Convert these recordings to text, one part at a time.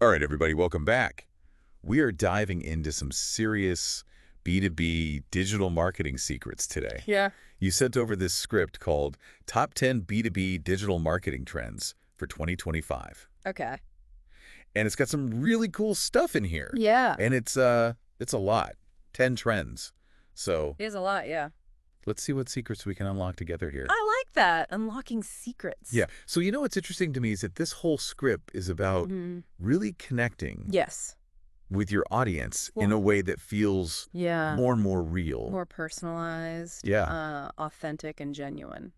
All right, everybody, welcome back. We are diving into some serious B2B digital marketing secrets today. Yeah. You sent over this script called Top 10 B2B Digital Marketing Trends for 2025. Okay. And it's got some really cool stuff in here. Yeah. And it's a lot. 10 trends. So It is a lot, yeah. let's see what secrets we can unlock together here. I like that. Unlocking secrets. Yeah. So you know what's interesting to me is that this whole script is about really connecting Yes. with your audience in Well, a way that feels yeah. more and more real. More personalized, Yeah. authentic, and genuine.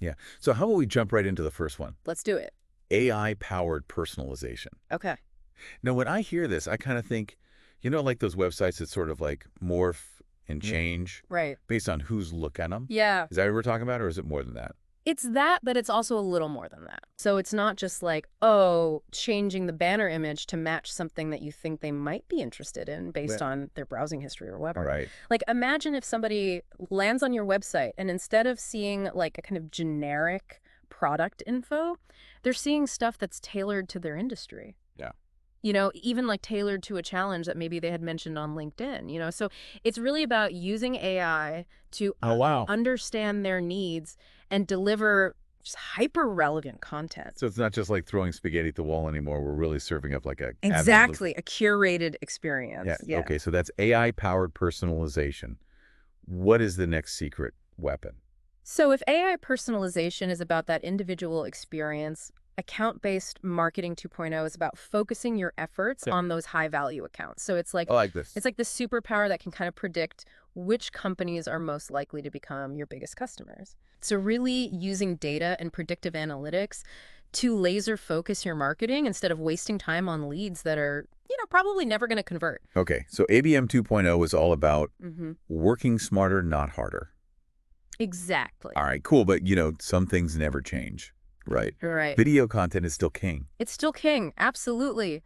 Yeah. So how about we jump right into the first one? Let's do it. AI-powered personalization. Okay. Now, when I hear this, I kind of think, like those websites that sort of like morph and change Right. based on who's looking at them. Yeah. Is that what we're talking about, or is it more than that? It's that, but it's also a little more than that. So it's not just like, oh, changing the banner image to match something that you think they might be interested in based Well- on their browsing history or whatever. All right. Like, imagine if somebody lands on your website and instead of seeing like a kind of generic product info, they're seeing stuff that's tailored to their industry. Yeah. Even like tailored to a challenge that maybe they had mentioned on LinkedIn. So it's really about using AI to Oh, wow. understand their needs and deliver just hyper relevant content. So it's not just like throwing spaghetti at the wall anymore. We're really serving up like a Exactly. A curated experience. Yeah. Okay. So that's AI-powered personalization. What is the next secret weapon? So if AI personalization is about that individual experience, account-based marketing 2.0 is about focusing your efforts Yeah. on those high-value accounts. So it's like I like this. it's like the superpower that can kind of predict which companies are most likely to become your biggest customers. So really using data and predictive analytics to laser focus your marketing instead of wasting time on leads that are, probably never going to convert. Okay. So ABM 2.0 is all about Mm-hmm. working smarter, not harder. Exactly. All right, cool. But, some things never change, right? Right. Video content is still king. It's still king. Absolutely.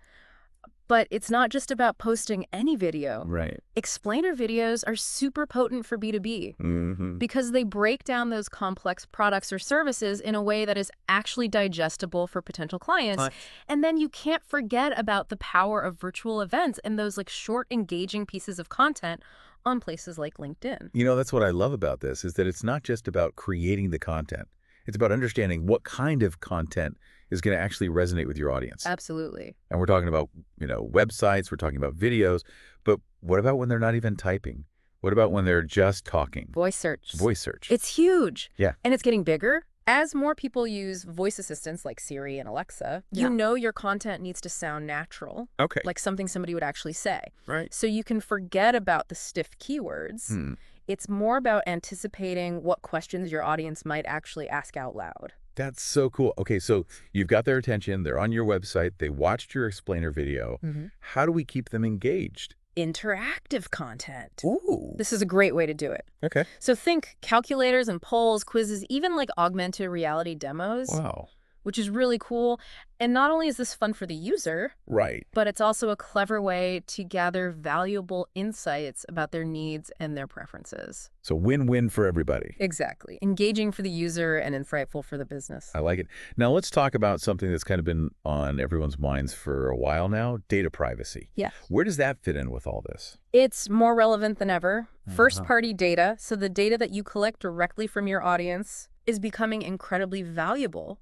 But it's not just about posting any video. Right. Explainer videos are super potent for B2B Mm-hmm. because they break down those complex products or services in a way that is actually digestible for potential clients. And then you can't forget about the power of virtual events and those like short, engaging pieces of content on places like LinkedIn. That's what I love about this, is that it's not just about creating the content. It's about understanding what kind of content is going to actually resonate with your audience. Absolutely. And we're talking about, websites, we're talking about videos, but what about when they're not even typing? What about when they're just talking? Voice search. Voice search. It's huge. Yeah. And it's getting bigger. As more people use voice assistants like Siri and Alexa, your content needs to sound natural, Okay. like something somebody would actually say. Right. So you can forget about the stiff keywords. It's more about anticipating what questions your audience might actually ask out loud. That's so cool. Okay, so you've got their attention. They're on your website. They watched your explainer video. How do we keep them engaged? Interactive content. Ooh. This is a great way to do it. Okay. So think calculators and polls, quizzes, even like augmented reality demos, Wow. which is really cool. And not only is this fun for the user, Right. but it's also a clever way to gather valuable insights about their needs and their preferences. So win-win for everybody. Exactly. Engaging for the user and insightful for the business. I like it. Now let's talk about something that's kind of been on everyone's minds for a while now, data privacy. Yeah. Where does that fit in with all this? It's more relevant than ever. First-party data, so the data that you collect directly from your audience, is becoming incredibly valuable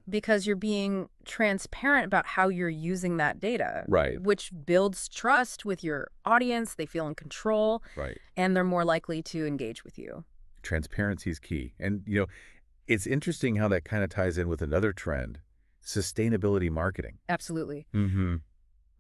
because you're being transparent about how you're using that data. Right. Which builds trust with your audience. They feel in control. Right. And they're more likely to engage with you. Transparency is key. And, it's interesting how that kind of ties in with another trend, sustainability marketing. Absolutely. Mm-hmm.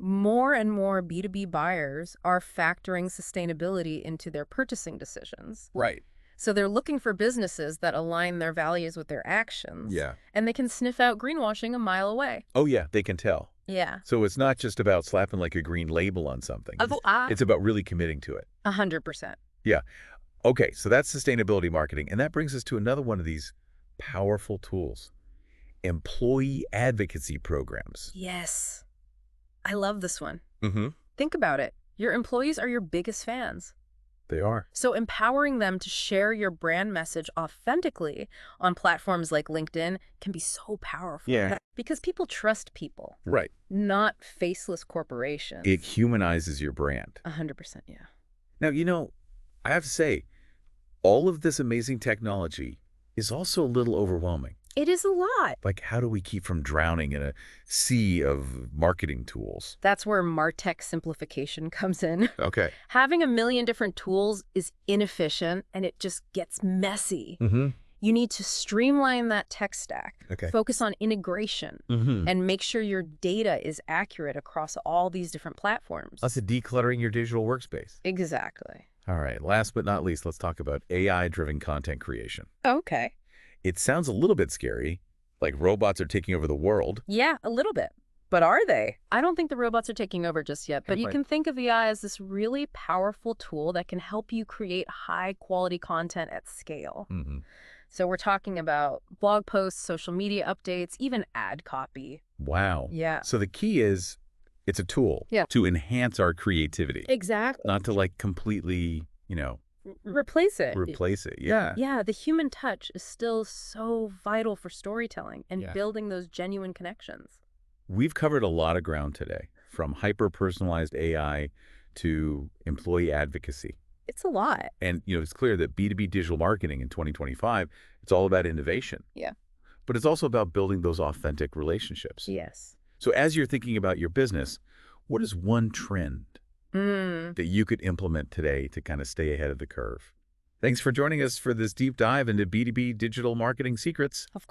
More and more B2B buyers are factoring sustainability into their purchasing decisions. Right. So they're looking for businesses that align their values with their actions. Yeah. And they can sniff out greenwashing a mile away. Oh, yeah, they can tell. Yeah. So it's not just about slapping like a green label on something. It's about really committing to it. 100%. Yeah. Okay, so that's sustainability marketing. And that brings us to another one of these powerful tools, employee advocacy programs. Yes. I love this one. Mm-hmm. Think about it. Your employees are your biggest fans. They are. So empowering them to share your brand message authentically on platforms like LinkedIn can be so powerful. Yeah. Because people trust people, Right. not faceless It corporations. humanizes your brand. 100%, yeah. Now, I have to say, all of this amazing technology is also a little overwhelming. It is a lot. Like, how do we keep from drowning in a sea of marketing tools? That's where MarTech simplification comes in. Okay. Having a million different tools is inefficient and it just gets messy. Mm-hmm. You need to streamline that tech stack, Okay. focus on integration, Mm-hmm. and make sure your data is accurate across all these different platforms. That's decluttering your digital workspace. Exactly. All right. Last but not least, let's talk about AI-driven content creation. Okay. It sounds a little bit scary, like robots are taking over the world. Yeah, a little bit. But are they? I don't think the robots are taking over just yet, but you Right. can think of AI as this really powerful tool that can help you create high-quality content at scale. Mm-hmm. So we're talking about blog posts, social media updates, even ad copy. Wow. Yeah. So the key is it's a tool to enhance our creativity, Exactly. not to like completely, Replace it. replace it. Yeah. Yeah, the human touch is still so vital for storytelling and Yeah. building those genuine connections. We've covered a lot of ground today, from hyper-personalized AI to employee advocacy. It's a lot. And, it's clear that B2B digital marketing in 2025, it's all about innovation. Yeah. But it's also about building those authentic relationships. Yes. So as you're thinking about your business, what is one trend that you could implement today to kind of stay ahead of the curve? Thanks for joining us for this deep dive into B2B digital marketing secrets. Of